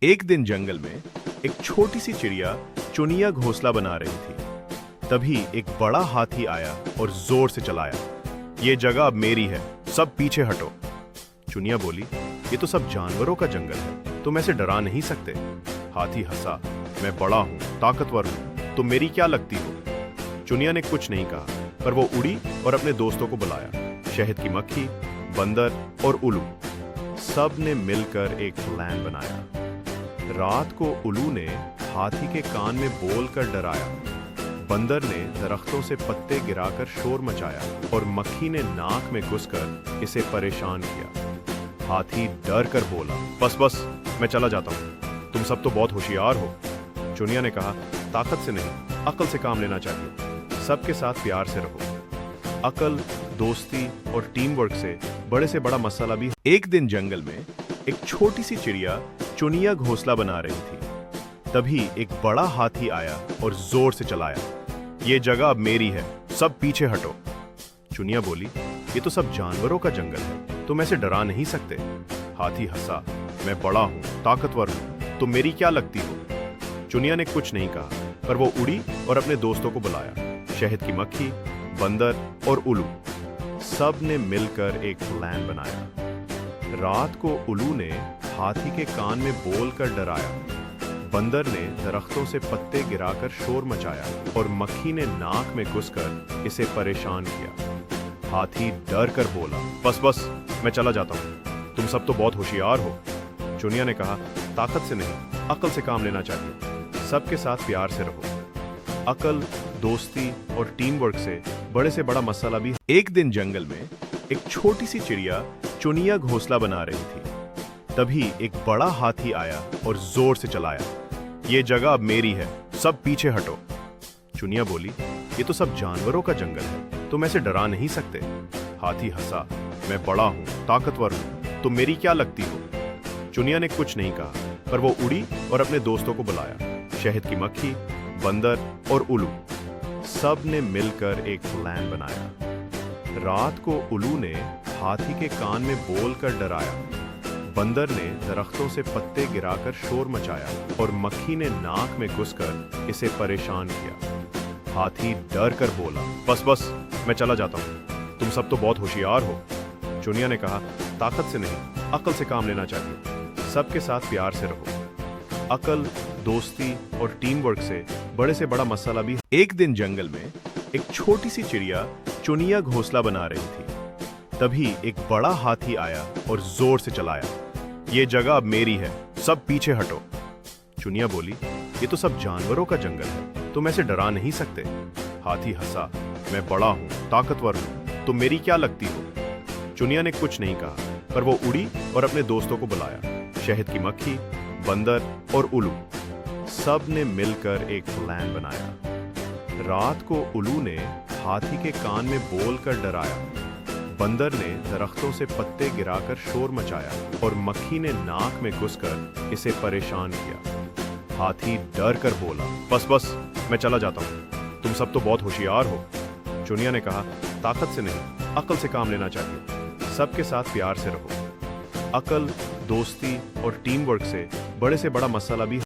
एक दिन जंगल में एक छोटी सी चिड़िया चुनिया घोंसला बना रही थी। तभी एक बड़ा हाथी आया और जोर से चलाया। ये जगह अब मेरी है, सब पीछे हटो। चुनिया बोली, ये तो सब जानवरों का जंगल है, तुम ऐसे डरा नहीं सकते। हाथी हंसा, मैं बड़ा हूँ, ताकतवर हूँ, तुम मेरी क्या लगती हो। चुनिया ने कुछ नहीं कहा, पर वो उड़ी और अपने दोस्तों को बुलाया। शहद की मक्खी, बंदर और उल्लू, सब ने मिलकर एक प्लान बनाया। रात को उल्लू ने हाथी के कान में बोलकर डराया। बंदर ने दरख्तों से पत्ते गिराकर शोर मचाया और मक्खी ने नाक में घुसकर इसे परेशान किया। हाथी डर कर बोला, बस बस, मैं चला जाता हूँ, तुम सब तो बहुत होशियार हो। चुनिया ने कहा, ताकत से नहीं, अकल से काम लेना चाहिए, सबके साथ प्यार से रहो। अकल, दोस्ती और टीम वर्क से बड़ा मसला भी। एक दिन जंगल में एक छोटी सी चिड़िया चुनिया घोंसला बना रही थी। तभी एक बड़ा हाथी आया और जोर से चलाया। ये जगह अब मेरी है, सब पीछे हटो। चुनिया बोली, ये तो सब जानवरों का जंगल है, तुम ऐसे डरा नहीं सकते। हाथी हंसा, मैं बड़ा हूँ, ताकतवर हूँ, तुम मेरी क्या लगती हो। चुनिया ने कुछ नहीं कहा, पर वो उड़ी और अपने दोस्तों को बुलाया। शहद की मक्खी, बंदर और उल्लू, सब ने मिलकर एक प्लान बनाया। रात को उल्लू ने हाथी के कान में बोलकर डराया। बंदर ने दरख्तों से पत्ते गिराकर शोर मचाया और मक्खी ने नाक में घुसकर इसे परेशान किया। हाथी डर कर बोला, बस बस, मैं चला जाता हूँ, तुम सब तो बहुत होशियार हो। चुनिया ने कहा, ताकत से नहीं, अकल से काम लेना चाहिए, सबके साथ प्यार से रहो। अकल, दोस्ती और टीम वर्क से बड़ा मसला भी। एक दिन जंगल में एक छोटी सी चिड़िया चुनिया घोंसला बना रही थी। तभी एक बड़ा हाथी आया और जोर से चलाया। ये जगह अब मेरी है, सब पीछे हटो। चुनिया बोली, ये तो सब जानवरों का जंगल है, तुम ऐसे डरा नहीं सकते। हाथी हंसा, मैं बड़ा हूँ, ताकतवर हूँ, तुम मेरी क्या लगती हो। चुनिया ने कुछ नहीं कहा, पर वो उड़ी और अपने दोस्तों को बुलाया। शहद की मक्खी, बंदर और उल्लू, सब ने मिलकर एक प्लान बनाया। रात को उल्लू ने हाथी के कान में बोलकर डराया। बंदर ने दरख्तों से पत्ते गिराकर शोर मचाया और मक्खी ने नाक में घुसकर इसे परेशान किया। हाथी डर कर बोला, बस बस, मैं चला जाता हूँ, तुम सब तो बहुत होशियार हो। चुनिया ने कहा, ताकत से नहीं, अकल से काम लेना चाहिए, सबके साथ प्यार से रहो। अकल, दोस्ती और टीम वर्क से बड़ा मसला भी। एक दिन जंगल में एक छोटी सी चिड़िया चुनिया घोंसला बना रही थी। तभी एक बड़ा हाथी आया और जोर से चलाया। ये जगह अब मेरी है, सब पीछे हटो। चुनिया बोली, ये तो सब जानवरों का जंगल है, तुम ऐसे डरा नहीं सकते। हाथी हंसा, मैं बड़ा हूँ, ताकतवर हूँ, तुम मेरी क्या लगती हो। चुनिया ने कुछ नहीं कहा, पर वो उड़ी और अपने दोस्तों को बुलाया। शहद की मक्खी, बंदर और उल्लू, सब ने मिलकर एक प्लान बनाया। रात को उल्लू ने हाथी के कान में बोलकर डराया। बंदर ने दरख्तों से पत्ते गिराकर शोर मचाया और मक्खी ने नाक में घुसकर इसे परेशान किया। हाथी डर कर बोला, बस बस, मैं चला जाता हूँ, तुम सब तो बहुत होशियार हो। चुनिया ने कहा, ताकत से नहीं, अकल से काम लेना चाहिए, सबके साथ प्यार से रहो। अकल, दोस्ती और टीम वर्क से बड़ा मसला भी।